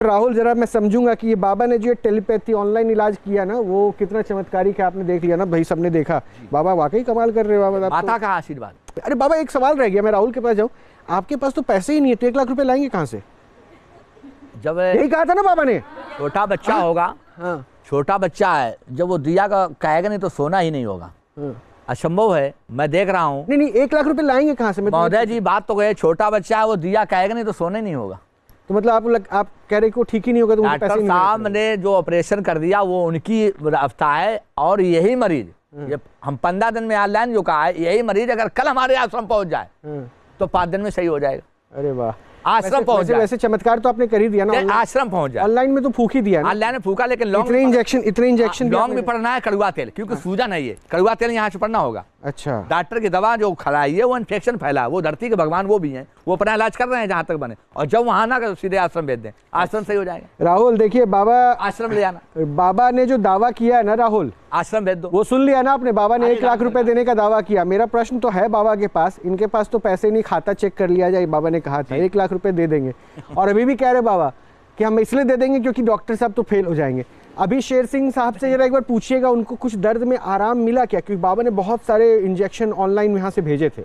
राहुल, जरा मैं समझूंगा कि ये बाबा ने जो टेलीपैथी ऑनलाइन इलाज किया ना, वो कितना चमत्कारिक है, आपने देख लिया ना भाई, सबने देखा। बाबा वाकई कमाल कर रहे हो बाबा, माता का आशीर्वाद। अरे बाबा, एक सवाल रह गया, मैं राहुल के पास जाऊं, आपके पास तो पैसे ही नहीं है, तो 1 लाख रुपए लाएंगे कहाँ से? जब यही कहा था ना बाबा ने, छोटा बच्चा होगा, हाँ छोटा बच्चा है, जब वो दिया का कहेगा नहीं तो सोना ही नहीं होगा। असंभव है, मैं देख रहा हूँ। नहीं 1 लाख रुपए लाएंगे कहाँ से? महोदय जी, बात तो गए, छोटा बच्चा है, वो दिया कहेगा नहीं तो सोना ही नहीं होगा। तो मतलब आप कह रहे को ठीक ही नहीं होगा, तो डॉक्टर साहब ने जो ऑपरेशन कर दिया वो उनकी रफ्ता है, और यही मरीज, ये हम 15 दिन में ऑनलाइन जो कहा है, यही मरीज अगर कल हमारे आश्रम पहुंच जाए तो 5 दिन में सही हो जाएगा। अरे वाह, आश्रम पहुंच जाए। वैसे चमत्कार तो आपने कर ही दिया ना, आश्रम पहुंच जाए। ऑनलाइन में तो फूक ही दिया, ऑनलाइन में फूका, लेकिन इतने इंजेक्शन लॉन्ग में पड़ना है कड़वा तेल, क्योंकि सूजा नहीं है, कड़वा तेल यहाँ से पड़ना होगा। अच्छा, डॉक्टर की दवा जो खिलाई है वो इन्फेक्शन फैला, वो धरती के भगवान वो भी हैं, वो अपना इलाज कर रहे हैं जहाँ तक बने, और जब वहाँ ना कर सीधे आश्रम भेज दें, आश्रम सही हो जाएगा। राहुल देखिए, बाबा आश्रम ले आना, बाबा ने जो दावा किया है ना राहुल, आश्रम भेज दो। वो सुन लिया ना आपने, बाबा ने 1 लाख रुपए देने का दावा किया। मेरा प्रश्न तो है बाबा के पास, इनके पास तो पैसे नहीं, खाता चेक कर लिया जाए, बाबा ने कहा था 1 लाख रुपए दे देंगे, और अभी भी कह रहे बाबा कि हम इसलिए दे देंगे क्योंकि डॉक्टर साहब तो फेल हो जाएंगे। अभी शेर सिंह साहब से जरा एक बार पूछिएगा, उनको कुछ दर्द में आराम मिला क्या? क्योंकि बाबा ने बहुत सारे इंजेक्शन ऑनलाइन यहाँ से भेजे थे।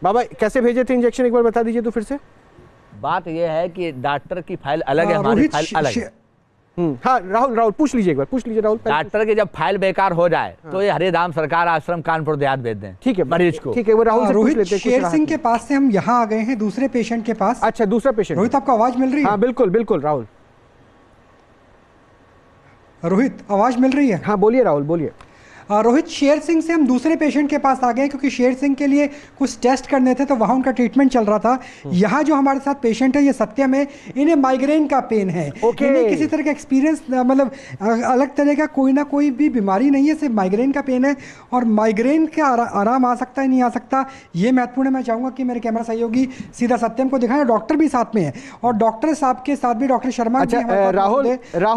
बाबा कैसे भेजे थे इंजेक्शन, एक बार बता दीजिए तो फिर से। बात यह है कि डॉक्टर की फाइल अलग है, हमारी फाइल अलग है। हाँ राहुल पूछ लीजिए, एक बार पूछ लीजिए राहुल। डॉक्टर की जब फाइल बेकार हो जाए तो ये हरिधाम सरकार आश्रम कानपुर देहात भेज दें, ठीक है मरीज को। ठीक है, वो राहुल से पूछ लेते हैं। शेर सिंह के पास से हम यहाँ आ गए हैं दूसरे पेशेंट के पास। अच्छा, दूसरा पेशेंट। रोहित, आपको आवाज मिल रही है? हाँ बिल्कुल बिल्कुल राहुल। रोहित, आवाज मिल रही है? हाँ बोलिए राहुल, बोलिए। रोहित, शेर सिंह से हम दूसरे पेशेंट के पास आ गए क्योंकि शेर सिंह के लिए कुछ टेस्ट करने थे, तो वहाँ उनका ट्रीटमेंट चल रहा था। यहाँ जो हमारे साथ पेशेंट है, ये सत्यम है, इन्हें माइग्रेन का पेन है। इन्हें किसी तरह का एक्सपीरियंस, मतलब अलग तरह का कोई ना कोई भी बीमारी नहीं है, सिर्फ माइग्रेन का पेन है। और माइग्रेन का आराम आ सकता है नहीं आ सकता, ये महत्वपूर्ण है। मैं चाहूँगा कि मेरे कैमरा सहयोगी सीधा सत्यम को दिखाएं। डॉक्टर भी साथ में है, और डॉक्टर साहब के साथ भी डॉक्टर शर्मा। राहुल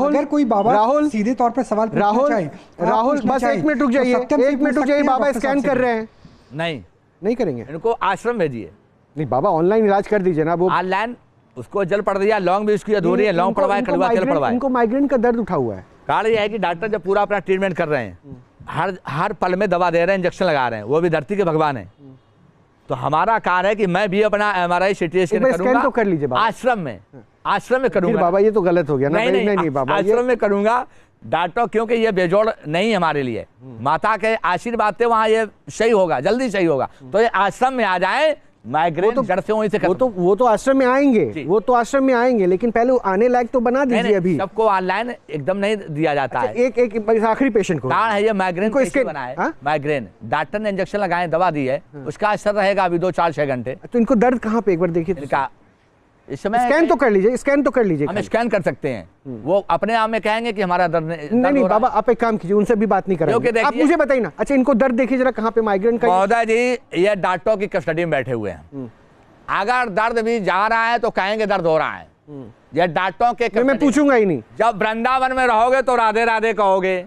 अगर कोई बाबा सीधे तौर पर सवाल राहुल बस 1 मिनट रुक जाइए, 1 मिनट रुक जाइए। बाबा स्कैन कर रहे हैं? नहीं करेंगे, इनको आश्रम भेजिए। नहीं बाबा, ऑनलाइन इलाज कर दीजिए ना। वो ऑनलाइन उसको जल पड़ दिया, लॉन्ग भी उसकी अधूरी है, लॉन्ग पड़वाए, कड़वा तेल पड़वाए। इनको माइग्रेन का दर्द उठा हुआ है। कारण यह है कि डॉक्टर जब पूरा अपना ट्रीटमेंट कर रहे हैं, हर पल में दवा दे रहे हैं, इंजेक्शन लगा रहे हैं, वो भी धरती के भगवान है। तो हमारा कार्य है कि मैं भी अपना MRI CT स्कैन करूंगा, तो कर लीजिए आश्रम में करूंगा। बाबा ये तो गलत हो गया ना। नहीं बाबा, आश्रम में करूंगा डॉक्टर, क्योंकि ये बेजोड़ नहीं हमारे लिए, माता के आशीर्वाद से वहाँ ये सही होगा, जल्दी सही होगा। तो ये आश्रम में आ जाए, माइग्रेन जड़ से वहीं से वो तो आश्रम में आएंगे, वो तो आश्रम में आएंगे, लेकिन पहले आने लायक तो बना दीजिए। अभी सबको ऑनलाइन एकदम नहीं दिया जाता है। एक आखिरी पेशेंट को कारण है ये माइग्रेन को इसके बनाए। माइग्रेन डॉक्टर ने इंजेक्शन लगाए, दवा दी है, उसका असर रहेगा अभी 2-4-6 घंटे। तो इनको दर्द कहाँ पे, एक बार देखिए इनका। इस समय स्कैन तो कर लीजिए, हम स्कैन कर सकते हैं। वो अपने आप में कहेंगे कि हमारा दर्द नहीं बाबा, आप एक काम कीजिए, उनसे भी बात नहीं करेंगे, आप मुझे बताइए ना। अच्छा, इनको दर्द देखिए जरा, कहाँ पे माइग्रेन का? महोदय जी, ये डॉक्टरों की कस्टडी में बैठे हुए हैं, अगर दर्द भी जा रहा है तो कहेंगे दर्द हो रहा है। ये डॉक्टरों के मैं पूछूंगा ही नहीं। जब वृंदावन में रहोगे तो राधे राधे कहोगे।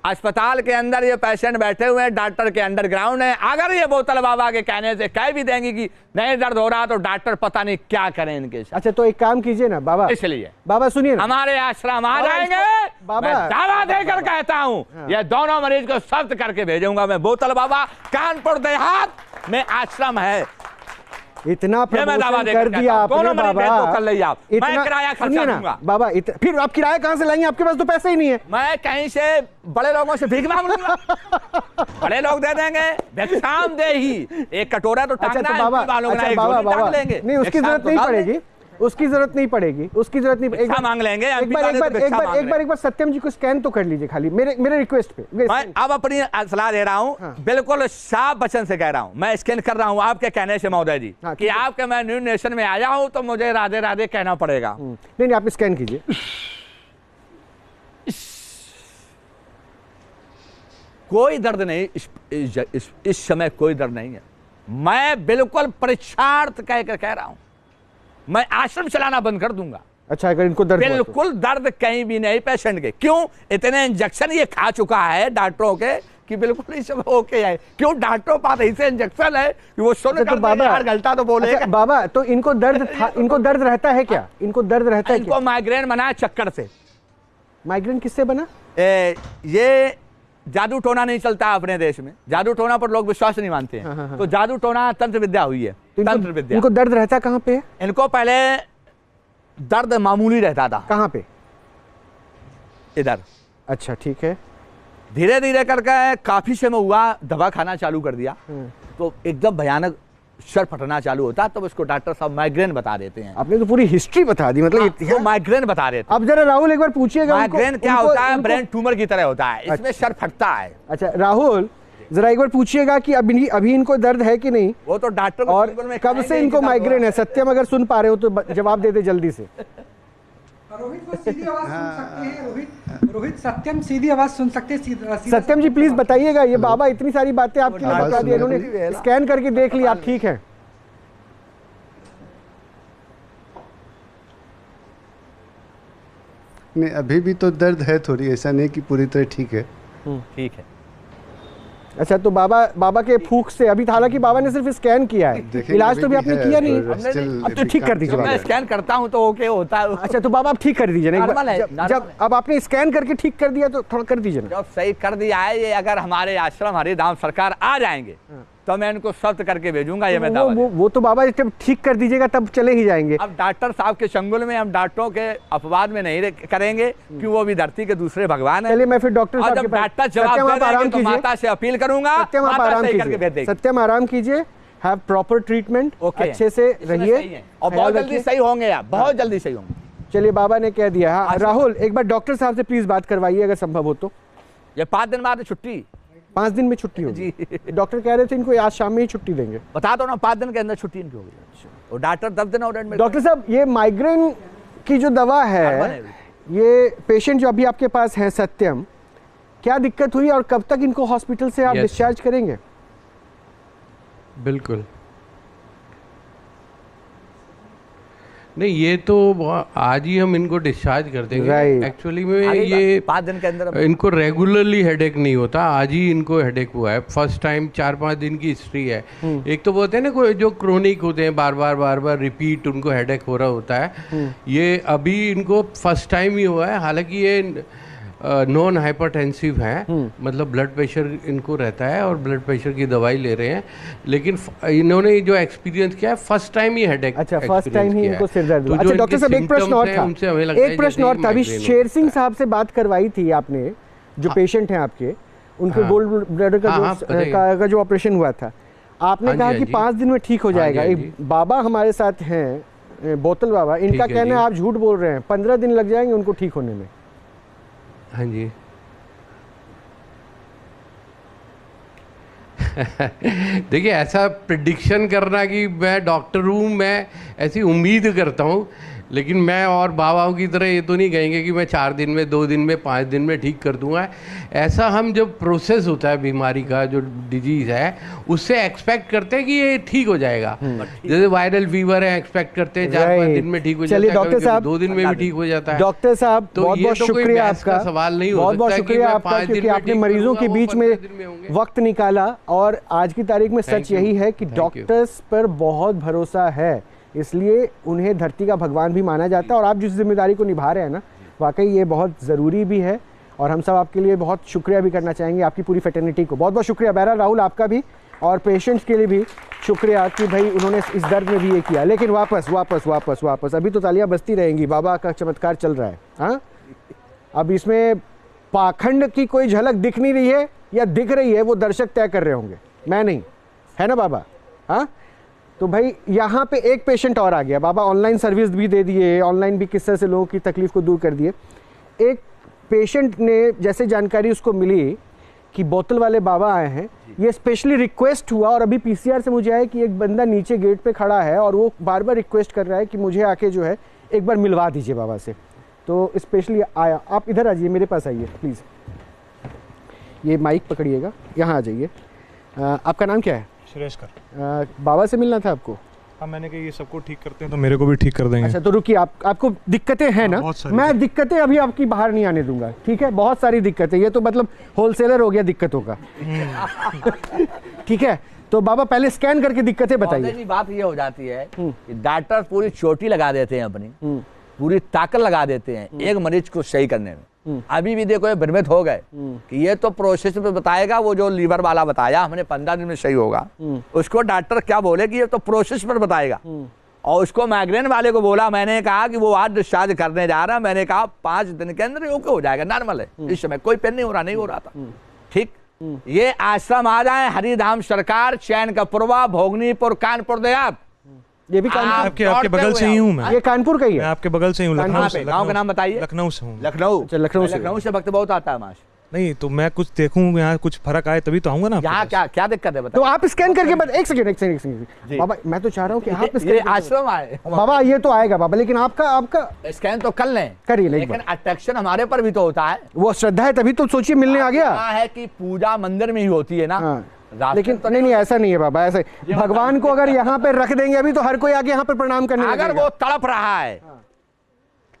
अस्पताल के अंदर ये पेशेंट बैठे हुए हैं, डॉक्टर के अंडरग्राउंड है। अगर ये बोतल बाबा के कहने से कह भी देंगे कि नहीं दर्द हो रहा, तो डॉक्टर पता नहीं क्या करें इनके साथ। अच्छा, तो एक काम कीजिए ना बाबा, इसलिए बाबा सुनिए, हमारे आश्रम आ जाएंगे। मैं दावा देकर कहता हूँ, ये दोनों मरीज को सख्त करके भेजूंगा मैं। बोतल बाबा कानपुर देहात में आश्रम है, इतना प्रमोशन कर दिया आपने बाबा, मैं किराया खर्चा दूंगा बाबा। फिर आप किराया कहाँ से लाएंगे, आपके पास तो पैसे ही नहीं है। मैं कहीं से बड़े लोगों से भीख मांग लूंगा, बड़े लोग दे देंगे। भिक्षाम दे ही, एक कटोरा तो टांगना है बाबा, लेंगे नहीं, उसकी जरूरत नहीं पड़ेगी, उसकी जरूरत नहीं पड़ेगी, उसकी जरूरत नहीं पड़ेगी। मांग लेंगे एक बार सत्यम जी को स्कैन तो कर लीजिए खाली, मेरे रिक्वेस्ट पे। मैं अब अपनी सलाह दे रहा हूँ, बिल्कुल साफ वचन से कह रहा हूँ, मैं स्कैन कर रहा हूँ आपके कहने से महोदय जी, कि आपके मैं न्यू नेशन में आया हूँ तो मुझे राधे राधे कहना पड़ेगा। नहीं आप स्कैन कीजिए। कोई दर्द नहीं इस समय, कोई दर्द नहीं है। मैं बिल्कुल परीक्षार्थ कहकर कह रहा हूं, मैं आश्रम चलाना बंद कर दूंगा। अच्छा, अगर इनको दर्द बिल्कुल दर्द कहीं भी नहीं पेशेंट के। क्यों? इतने इंजेक्शन ये खा चुका है डॉक्टरों के कि बिल्कुल ही सब ओके है। क्यों डॉक्टरों पास ऐसे इंजेक्शन है कि वो सुन कर बाबा गलता तो बोले। अच्छा, बाबा तो इनको दर्द था, इनको दर्द रहता है क्या? इनको दर्द रहता है? इनको माइग्रेन बना है चक्कर से। माइग्रेन किससे बना? ये जादू टोना नहीं चलता अपने देश में, जादू टोना पर लोग विश्वास नहीं मानते हैं। हाँ। तो जादू टोना तंत्र विद्या हुई है। तंत्र विद्या। इनको दर्द रहता कहाँ पे? इनको पहले दर्द मामूली रहता था। कहाँ पे? इधर। अच्छा ठीक है। धीरे धीरे करके काफी समय हुआ, दवा खाना चालू कर दिया तो एकदम भयानक सर फटना चालू होता, तो इसको डॉक्टर साहब माइग्रेन बता देते हैं। आपने तो पूरी हिस्ट्री बता दी, मतलब तो माइग्रेन बता देते हैं। अब जरा राहुल एक बार पूछिएगा, माइग्रेन क्या होता है? ब्रेन ट्यूमर की तरह होता है, इसमें सर फटता है। अच्छा राहुल जरा एक बार पूछिएगा कि अभी इनको दर्द है कि नहीं? वो तो डॉक्टर और कब से इनको माइग्रेन है? सत्यम अगर सुन पा रहे हो तो जवाब दे दे जल्दी से। रोहित वो सीधी आवाज सुन सकते हैं। रोहित सत्यम सीधी आवाज सुन सकते हैं। सत्यम जी प्लीज बताइएगा, ये बाबा इतनी सारी बातें आपके लिए बता दी, इन्होंने स्कैन करके देख लिया, आप ठीक है? नहीं, अभी भी तो दर्द है थोड़ी, ऐसा नहीं कि पूरी तरह ठीक है। ठीक है। अच्छा तो बाबा के फूंक से अभी, हालांकि बाबा ने सिर्फ स्कैन किया है, इलाज तो भी आपने किया नहीं। अब तो ठीक कर दीजिए। मैं स्कैन करता हूं तो ओके होता है। अच्छा तो बाबा आप ठीक कर दीजिए ना, जब अब आपने स्कैन करके ठीक कर दिया तो थोड़ा कर दीजिए ना। जब सही कर दिया है, ये अगर हमारे आश्रम हरिधाम सरकार आ जाएंगे तो मैं इनको शब्द करके भेजूंगा, ये मैं दावा। वो तो बाबा जब ठीक कर दीजिएगा तब चले ही जाएंगे। अब डॉक्टर साहब के चंगुल में हम डॉक्टरों के अपवाद में नहीं करेंगे, क्योंकि वो भी धरती के दूसरे भगवान है। चलिए मैं फिर डॉक्टर साहब के पास जवाब दे देंगे तो माता से अपील करूंगा। सत्यम आप आराम कीजिए, सत्यम आराम कीजिए, हैव प्रॉपर ट्रीटमेंट, अच्छे से रहिए और बहुत जल्दी सही होंगे आप, बहुत जल्दी सही होंगे। चलिए बाबा ने कह दिया। हाँ राहुल एक बार डॉक्टर साहब से प्लीज बात करवाइए अगर संभव हो तो। ये 5 दिन बाद छुट्टी, 5 दिन में छुट्टी होगी। डॉक्टर कह रहे थे इनको आज शाम में ही छुट्टी देंगे। बता दो ना, 5 दिन के अंदर छुट्टी इनकी होगी। और डॉक्टर 10 दिन और एडमिट। डॉक्टर साहब ये माइग्रेन की जो दवा है, ये पेशेंट जो अभी आपके पास है सत्यम, क्या दिक्कत हुई और कब तक इनको हॉस्पिटल से आप डिस्चार्ज करेंगे? बिल्कुल नहीं, ये तो आज ही हम इनको डिस्चार्ज कर देंगे। एक्चुअली में ये 5 दिन के अंदर इनको रेगुलरली हेडेक नहीं होता, आज ही इनको हेडेक हुआ है। फर्स्ट टाइम 4-5 दिन की हिस्ट्री है। एक तो बोलते हैं ना कोई जो क्रोनिक होते हैं, बार बार रिपीट उनको हेडेक हो रहा होता है। ये अभी इनको फर्स्ट टाइम ही हुआ है। हालांकि ये नॉन हाइपरटेंसिव हैं, मतलब ब्लड प्रेशर इनको रहता है और ब्लड प्रेशर की दवाई ले रहे हैं, लेकिन इन्होंने जो एक्सपीरियंस किया है फर्स्ट टाइम ही हेडेक। अच्छा फर्स्ट टाइम ही इनको सिर दर्द हुआ। अच्छा डॉक्टर साहब एक प्रश्न और था, एक प्रश्न और था। अभी शेर सिंह साहब से बात करवाई थी आपने, जो पेशेंट हैं आपके, उनके गोल्ड ब्लैडर का जो ऑपरेशन हुआ था, आपने कहा कि 5 दिन में ठीक हो जाएगा। एक बाबा हमारे साथ हैं, बोतल बाबा, इनका कहना है आप झूठ बोल रहे हैं, 15 दिन लग जाएंगे उनको ठीक होने में। हाँ जी देखिए, ऐसा प्रिडिक्शन करना कि मैं डॉक्टर हूँ, मैं ऐसी उम्मीद करता हूँ, लेकिन मैं और बाबाओं की तरह ये तो नहीं कहेंगे कि मैं 4 दिन में, 2 दिन में, 5 दिन में ठीक कर दूंगा। ऐसा हम जब प्रोसेस होता है बीमारी का, जो डिजीज़ है, उससे एक्सपेक्ट करते हैं कि ये ठीक हो जाएगा। जैसे वायरल फीवर है, एक्सपेक्ट करते हैं 4-5 दिन में ठीक हो जाता है, डॉक्टर साहब 2 दिन में भी ठीक हो जाता है। डॉक्टर साहब तो बहुत बहुत शुक्रिया आपका, सवाल नहीं बहुत बहुत शुक्रिया आपका, क्योंकि आपने मरीजों के बीच में वक्त निकाला। और आज की तारीख में सच यही है कि डॉक्टर्स पर बहुत भरोसा है, इसलिए उन्हें धरती का भगवान भी माना जाता है। और आप जिस जिम्मेदारी को निभा रहे हैं ना, वाकई ये बहुत ज़रूरी भी है, और हम सब आपके लिए बहुत शुक्रिया भी करना चाहेंगे, आपकी पूरी फ्रेटर्निटी को बहुत बहुत शुक्रिया। बहरहाल राहुल आपका भी, और पेशेंट्स के लिए भी शुक्रिया कि भाई उन्होंने इस दर्द में भी ये किया। लेकिन वापस अभी तो तालियां बजती रहेंगी, बाबा का चमत्कार चल रहा है। हाँ अब इसमें पाखंड की कोई झलक दिख नहीं रही है, या दिख रही है वो दर्शक तय कर रहे होंगे, मैं नहीं, है ना बाबा? हाँ तो भाई यहाँ पे एक पेशेंट और आ गया। बाबा ऑनलाइन सर्विस भी दे दिए, ऑनलाइन भी किस तरह से लोगों की तकलीफ को दूर कर दिए। एक पेशेंट ने जैसे जानकारी उसको मिली कि बोतल वाले बाबा आए हैं, ये स्पेशली रिक्वेस्ट हुआ, और अभी पीसीआर से मुझे आया कि एक बंदा नीचे गेट पे खड़ा है और वो बार बार रिक्वेस्ट कर रहा है कि मुझे आके जो है एक बार मिलवा दीजिए बाबा से। तो स्पेशली आया, आप इधर आ जाइए, मेरे पास आइए प्लीज़, ये माइक पकड़िएगा, यहाँ आ जाइए। आपका नाम क्या है? सुरेश कर। बाबा से मिलना था आपको? अब मैंने कहा ये सबको ठीक करते हैं तो मेरे को भी ठीक कर देंगे। अच्छा तो रुकिए, आपको दिक्कतें हैं ना, बहुत सारी मैं दिक्कतें अभी आपकी बाहर नहीं आने दूंगा, ठीक है? बहुत सारी दिक्कतें, ये तो मतलब होलसेलर हो गया दिक्कतों का। ठीक है, तो बाबा पहले स्कैन करके दिक्कतें बताइए। जी बात ये हो जाती है कि डॉक्टर पूरी चोटी लगा देते हैं, अपनी पूरी ताकत लगा देते हैं एक मरीज को सही करने में। अभी भी देखो ये भ्रमित हो गए कि ये तो प्रोसेस में बताएगा, वो जो लीवर वाला बताया हमने 15 दिन में सही होगा, उसको डॉक्टर क्या बोले कि ये तो प्रोसेस पर बताएगा। और उसको माइग्रेन वाले को बोला, मैंने कहा कि वो आज डिस्चार्ज करने जा रहा, मैंने कहा 5 दिन के अंदर ओके हो जाएगा, नॉर्मल है, इस समय कोई पेन नहीं हो रहा था। ठीक, ये आश्रम आ जाए हरिधाम सरकार, चैन का पुरवा, भोगनीपुर, कानपुर देहात, ये भी कानपुर आपके बगल से ही हूँ मैं। ये कानपुर का ही मैं है? आपके बगल से ही हूँ, लखनऊ से। गाँव का नाम बताइए। लखनऊ से हूँ। लखनऊ। अच्छा, लखनऊ से। लखनऊ से वक्त बहुत आता है माश। नहीं तो मैं कुछ देखूं यहाँ कुछ फर्क आए तभी तो आऊंगा ना। यहाँ क्या क्या दिक्कत है तो बताइए। आप स्कैन करके एक सेकंड बाबा, मैं तो चाह रहा हूँ कि आप ये आश्रम आए बाबा, ये तो आएगा बाबा, लेकिन आपका स्कैन तो कर लें, करिए, लेकिन अट्रैक्शन हमारे पर भी तो होता है। वो श्रद्धा है तभी तो सोचिए मिलने आ गया है कि पूजा मंदिर में ही होती है ना। लेकिन तो नहीं ऐसा नहीं है बाबा, ऐसे भगवान को अगर यहाँ पे रख देंगे अभी तो हर कोई आगे यहाँ पे प्रणाम करने अगर वो तड़प रहा है,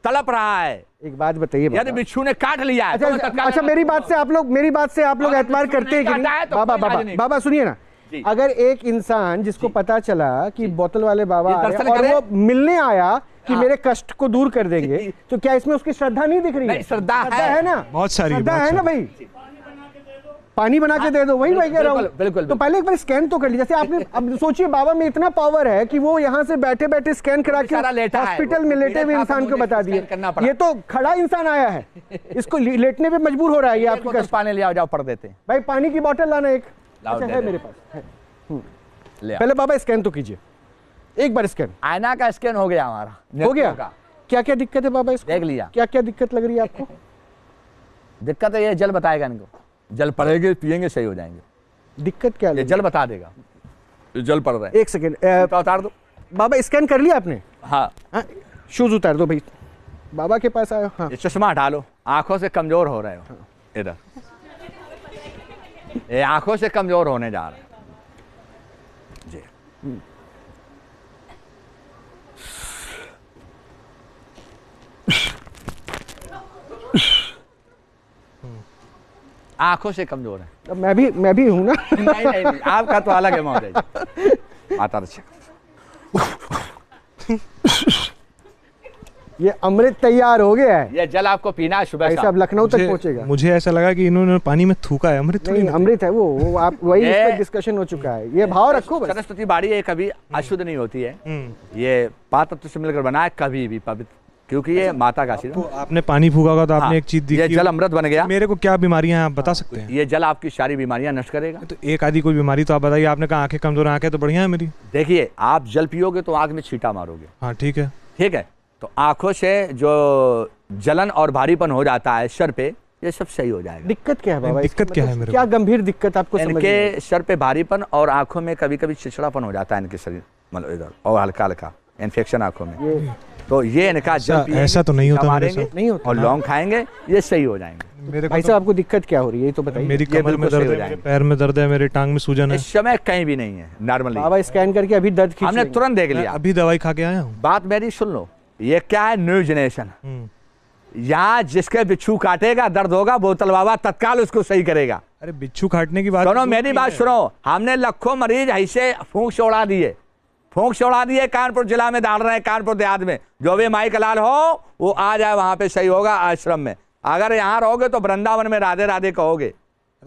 तड़प रहा है, एक बात बताइए यदि बिच्छू ने काट लिया है, अच्छा मेरी बात से आप लोग एतबार करते हैं कि नहीं? बाबा सुनिए ना, अगर एक इंसान जिसको पता चला कि बोतल वाले बाबा और वो मिलने आया कि मेरे कष्ट को दूर कर देंगे, तो क्या इसमें उसकी श्रद्धा नहीं दिख रही है? श्रद्धा है ना, बहुत सारी श्रद्धा है ना भाई, पानी बना के दे दो, वही मैं कह रहा हूँ। बिल्कुल। तो पहले एक बार स्कैन तो कर लीजिए, जैसे आपने अब सोचिए बाबा में इतना पावर है कि वो यहाँ से बैठे बैठे स्कैन करा के हॉस्पिटल में लेटे हुए इंसान को बता दिए। ये तो खड़ा इंसान आया है, इसको लेटने पे मजबूर हो रहा है। ये आपको पानी ले आओ, जाओ पढ़ देते हैं। भाई पानी की बोतल लाना एक, अच्छा है मेरे पास है। पहले बाबा स्कैन तो कीजिए, एक बार स्कैन। आईना का स्कैन हो गया हमारा, हो गया। क्या क्या दिक्कत है बाबा इसको देख लिया? क्या क्या दिक्कत लग रही है आपको? दिक्कत है ये जल बताएगा इनको, जल पड़ेंगे पिएंगे सही हो जाएंगे। दिक्कत क्या? ये जल बता देगा, जल पड़ रहा है। एक सेकेंड उतार दो बाबा, स्कैन कर लिया आपने? हाँ। शूज उतार दो भाई, बाबा के पास आयो। हाँ। ये चश्मा हटा लो, आंखों से कमजोर हो रहे हो इधर, ये आंखों से कमजोर होने जा रहा है जी। आंखों से कमजोर है। अब मैं भी हूं ना। नहीं, आपका तो अलग है महोदय जी। आता ये अमृत तैयार हो गया है, ये जल आपको पीना है सुबह शाम, लखनऊ तक पहुंचेगा। मुझे ऐसा लगा कि इन्होंने पानी में थूका है, अमृत नहीं, अमृत है वो आप वही इस पे डिस्कशन हो चुका है। ये भाव रखो बस। सरस्वती बाड़ी ये कभी अशुद्ध नहीं होती है, ये पात्र से मिलकर बना है, कभी भी पवित्र, क्योंकि ये माता का आशीर्वाद। तो आपने पानी फूका होगा तो आपने एक चीज दी, ये जल अमृत बन गया। मेरे को क्या बीमारियां हैं आप बता सकते हैं? ये जल आपकी सारी बीमारियां नष्ट करेगा। तो एक आदि कोई बीमारी तो आप बताइए। आपने कहा आंखें कमजोर, आंखें तो बढ़िया है मेरी। देखिए आप जल पियोगे तो आंख में छींटा मारोगे। हाँ ठीक है। ठीक है, तो आंखों से जो जलन और भारीपन हो जाता है सर पे, ये सब सही हो जाएगा। दिक्कत क्या है बाबा? दिक्कत क्या है मेरे क्या गंभीर दिक्कत आपको समझ में? इनके सर पे भारीपन और आंखों में कभी कभी चिड़चिड़ापन हो जाता है इनके शरीर, मतलब इधर, और हल्का हल्का इन्फेक्शन आंखों में। तो ये इनका जल ऐसा तो नहीं होता मेरे साथ। नहीं होता और लौंग खाएंगे ये सही हो जाएंगे। मेरे भाई साहब आपको दिक्कत क्या हो रही है ये तो बताइए। मेरी कमर में दर्द है, मेरे पैर में दर्द है, मेरे टांग में सूजन है। इस समय कहीं भी नहीं है, नॉर्मली। बाबा स्कैन करके अभी दर्द खींच हमने लेंगे। तुरंत देख लिया, अभी दवाई खा के आया हूँ। बात मेरी सुन लो, ये क्या है, न्यू जनरेशन। यहाँ जिसके बिच्छू काटेगा दर्द होगा, बोतल बाबा तत्काल उसको सही करेगा। अरे बिच्छू काटने की बात सुनो मेरी बात सुनो, हमने लाखों मरीज ऐसे फूंक से उड़ा दिए, कानपुर जिला में डाल रहे हैं, कानपुर देहात में। जो भी माई कलाल हो वो आ जाए, वहां पे सही होगा आश्रम में। अगर यहाँ रहोगे तो वृंदावन में राधे राधे कहोगे,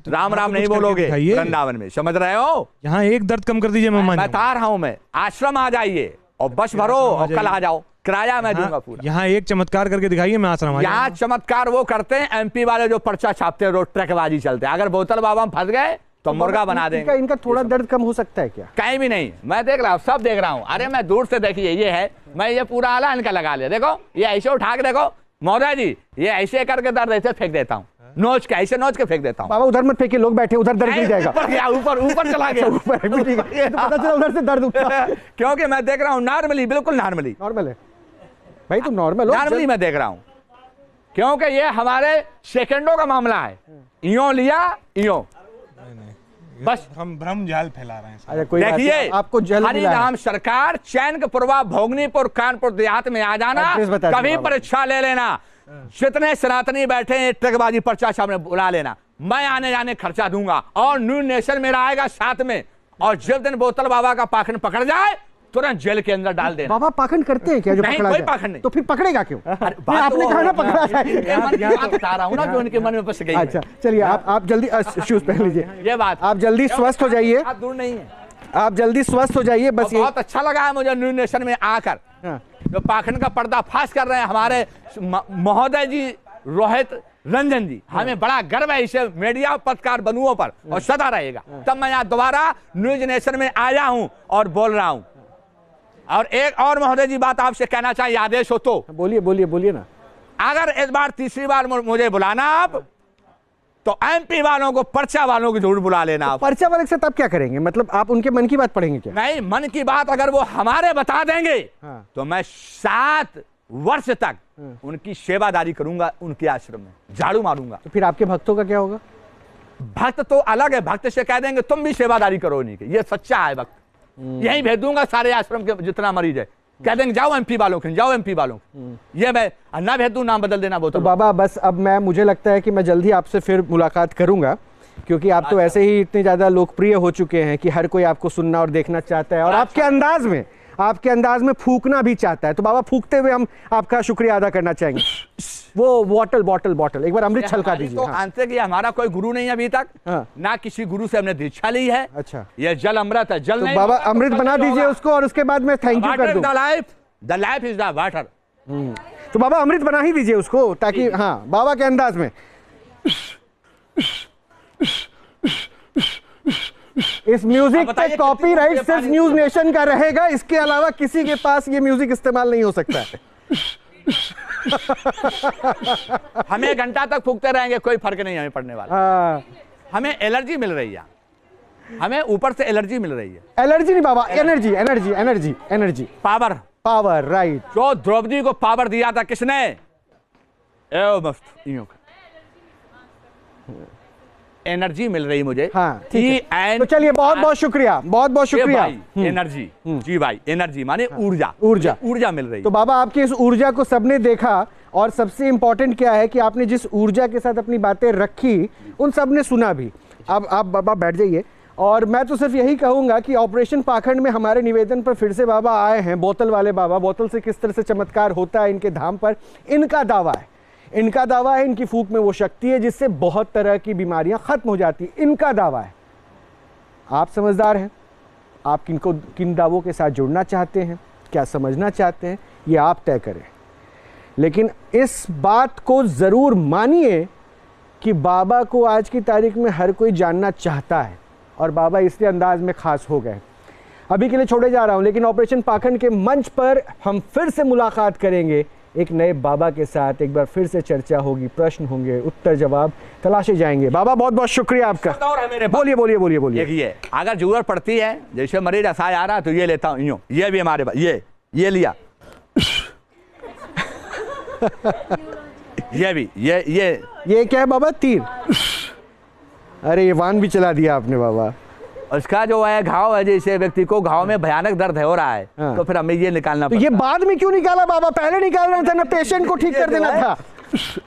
राम राम नहीं बोलोगे वृंदावन में, समझ रहे हो? यहाँ एक दर्द कम कर दीजिए, मैं बता रहा हूँ। मैं आश्रम आ जाइए और बस भरो और कल आ जाओ, किराया मैं दूंगा पूरा। यहाँ एक चमत्कार करके दिखाइए, मैं आश्रम आ जाऊंगा। यहाँ चमत्कार वो करते हैं एमपी वाले जो पर्चा छापते हैं, रोड ट्रकबाजी चलते हैं। अगर बोतल बाबा में फंस गए तो मुर्गा बना देंगे। इनका थोड़ा दर्द कम हो सकता है क्या? कहीं भी नहीं, मैं देख रहा हूँ, सब देख रहा हूँ। अरे मैं दूर से देखिए, ये है, मैं ये पूरा आला इनका लगा लिया, देखो ये ऐसे उठा के देखो महोदय जी, ये ऐसे करके दर्द ऐसे फेंक देता हूँ, नोच के ऐसे नोच के फेंक देता हूँ। बाबा उधर मत फेंकिए, लोग बैठे उधर दर्द नहीं जाएगा। ऊपर चला गया, ये तो पता चला उधर से दर्द उठा। क्योंकि मैं देख रहा हूँ नॉर्मली, बिल्कुल नॉर्मल है भाई, तो नॉर्मल नॉर्मली मैं देख रहा हूँ, क्योंकि ये हमारे सेकंडों का मामला है। इयो लिया इयो, बस हम भ्रम जाल फैला रहे हैं। अच्छा कोई बात नहीं, देखिए, आपको जल मिला है। हरिनाम सरकार चैनपुरवा, भोगनीपुर, कानपुर देहात में आ जाना, एड्रेस बता दीजिए कभी बाबा। परीक्षा ले लेना। जितने सनातनी बैठे हैं ट्रकबाजी पर्चा सामने बुला लेना, मैं आने जाने खर्चा दूंगा और न्यू नेशन मेरा आएगा साथ में। और जब दिन बोतल बाबा का पाखंड पकड़ जाए तुरंत जेल के अंदर डाल देना। बाबा पाखंड करते हैं क्या जो नहीं, पकड़ा कोई जाए? पाखंड नहीं। तो फिर पकड़ेगा क्यों? बात आपने तो कहा ना पकड़ा इनके मन की जाए। बात बता रहा हूं ना, जो इनके मन में बस गई है। अच्छा चलिए, आप जल्दी शूज पहन लीजिए, ये बात आप जल्दी स्वस्थ हो जाइए, बात दूर नहीं है। आप जल्दी स्वस्थ हो जाइए, बस ये। बहुत अच्छा लगा है मुझे न्यू नेशन में आकर, हाँ। जो पाखंड का पर्दा फाश कर रहे हैं हमारे महोदय जी रोहित रंजन जी। हमें बड़ा गर्व है इसे मीडिया पत्रकार बंधुओं पर, और सदा रहेगा। तब मैं यहाँ दोबारा न्यूज नेशन में आया हूँ और बोल रहा हूँ। और एक और महोदय जी बात आपसे कहना चाहिए, आदेश हो तो बोलिए बोलिए बोलिए ना। अगर इस बार तीसरी बार मुझे बुलाना आप, तो एमपी वालों को, पर्चा वालों को जरूर बुला लेना आप। पर्चा वाले के साथ आप क्या करेंगे? मतलब आप उनके मन की बात पढ़ेंगे क्या? नहीं, मन की बात अगर वो हमारे बता देंगे हाँ। तो मैं 7 वर्ष तक उनकी सेवादारी करूंगा, उनके आश्रम में झाड़ू मारूंगा। तो फिर आपके भक्तों का क्या होगा? भक्त तो अलग है, भक्त से कह देंगे तुम भी सेवादारी करो उन्हीं की, ये सच्चा है भक्त। यही भेज दूंगा सारे आश्रम के जितना मरीज है, कह देंगे जाओ एमपी वालों के, जाओ एमपी वालों के। ये मैं ना भेज दूं, नाम बदल देना बोतल। तो बाबा बस अब मुझे लगता है कि मैं जल्दी आपसे फिर मुलाकात करूंगा, क्योंकि आप तो ऐसे ही इतने ज्यादा लोकप्रिय हो चुके हैं कि हर कोई आपको सुनना और देखना चाहता है, और आपके अंदाज में फूकना भी चाहता है। तो बाबा फूकते हुए हम आपका शुक्रिया अदा करना चाहेंगे। वो बॉटल एक बार अमृत छलका दीजिए। तो हाँ। आंतरिक ये हमारा कोई गुरु नहीं है अभी तक, हाँ। ना किसी गुरु से हमने दीक्षा ली है। अच्छा, ये जल अमृत है, जल तो नहीं बाबा होगा, अमृत बना दीजिए उसको, और उसके बाद मैं थैंक यू कर दूं। The life is the water. तो बाबा अमृत बना ही दीजिए उसको, ताकि हाँ बाबा के अंदाज में। इस म्यूजिक पे कॉपीराइट सिर्फ न्यूज नेशन का रहेगा, इसके अलावा किसी के पास ये म्यूजिक इस्तेमाल नहीं हो सकता है। हमें घंटा तक फूकते रहेंगे, कोई फर्क नहीं हमें पड़ने वाला। हाँ। हमें एलर्जी मिल रही है, हमें ऊपर से एलर्जी मिल रही है। एलर्जी नहीं बाबा, एनर्जी पावर राइट। जो द्रौपदी को पावर दिया था किसने? एनर्जी मिल रही मुझे। हाँ ठीक है। तो चलिए बहुत शुक्रिया, बहुत शुक्रिया। एनर्जी जी भाई, एनर्जी माने ऊर्जा मिल रही। तो बाबा आपकी इस ऊर्जा को सबने देखा, और सबसे इंपॉर्टेंट क्या है कि आपने जिस ऊर्जा के साथ अपनी बातें रखी उन सब ने सुना भी। अब आप बाबा बैठ जाइए, और मैं तो सिर्फ यही कहूंगा कि ऑपरेशन पाखंड में हमारे निवेदन पर फिर से बाबा आए हैं, बोतल वाले बाबा। बोतल से किस तरह से चमत्कार होता है इनके धाम पर, इनका दावा है, इनकी फूंक में वो शक्ति है जिससे बहुत तरह की बीमारियां खत्म हो जाती है, इनका दावा है। आप समझदार हैं, आप किन दावों के साथ जुड़ना चाहते हैं, क्या समझना चाहते हैं, ये आप तय करें। लेकिन इस बात को जरूर मानिए कि बाबा को आज की तारीख में हर कोई जानना चाहता है, और बाबा इसलिए अंदाज में खास हो गए। अभी के लिए छोड़े जा रहा हूं, लेकिन ऑपरेशन पाखंड के मंच पर हम फिर से मुलाकात करेंगे एक नए बाबा के साथ। एक बार फिर से चर्चा होगी, प्रश्न होंगे, उत्तर जवाब तलाशे जाएंगे। बाबा बहुत शुक्रिया आपका। बोलिए। देखिए, अगर जरूरत पड़ती है, जैसे मरीज असहाय आ रहा है तो ये लेता हूँ, यूं ये भी हमारे पास, ये लिया। ये भी ये क्या है बाबा? तीर। अरे ये वान भी चला दिया आपने बाबा। उसका जो है घाव है, जैसे व्यक्ति को घाव में भयानक दर्द हो रहा है, तो फिर हमें ये निकालना तो ये बाद में क्यों निकाला बाबा? पहले निकालना था ना, पेशेंट को ठीक कर देना था।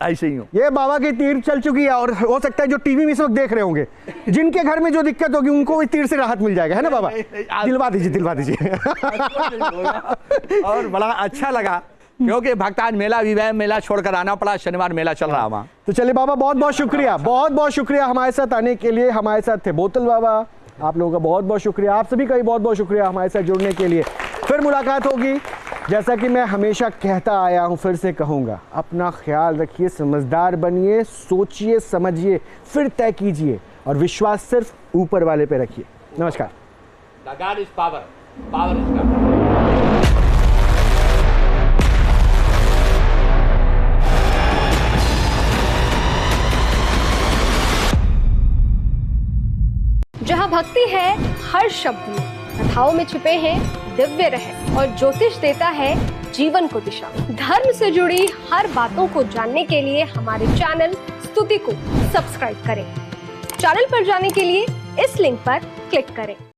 ऐसे ही हूँ। ये बाबा की तीर चल चुकी है, और हो सकता है जो टीवी में इस वक्त देख रहे होंगे, जिनके घर में जो दिक्कत होगी उनको भी तीर से राहत मिल जाएगा, है ना बाबा? दिलवा दीजिए। और बड़ा अच्छा लगा, क्योंकि भक्त आज मेला छोड़कर आना पड़ा, शनिवार मेला चल रहा वहाँ। तो चलिए बाबा बहुत शुक्रिया हमारे साथ आने के लिए। हमारे साथ थे बोतल बाबा, आप लोगों का बहुत शुक्रिया, आप सभी का भी बहुत शुक्रिया हमारे साथ जुड़ने के लिए। फिर मुलाकात होगी, जैसा कि मैं हमेशा कहता आया हूं, फिर से कहूंगा, अपना ख्याल रखिए, समझदार बनिए, सोचिए, समझिए, फिर तय कीजिए, और विश्वास सिर्फ ऊपर वाले पे रखिए। नमस्कार। The God is power. Power is God. जहाँ भक्ति है हर शब्द में, कथाओं में छुपे हैं दिव्य रहस्य, और ज्योतिष देता है जीवन को दिशा। धर्म से जुड़ी हर बातों को जानने के लिए हमारे चैनल स्तुति को सब्सक्राइब करें। चैनल पर जाने के लिए इस लिंक पर क्लिक करें।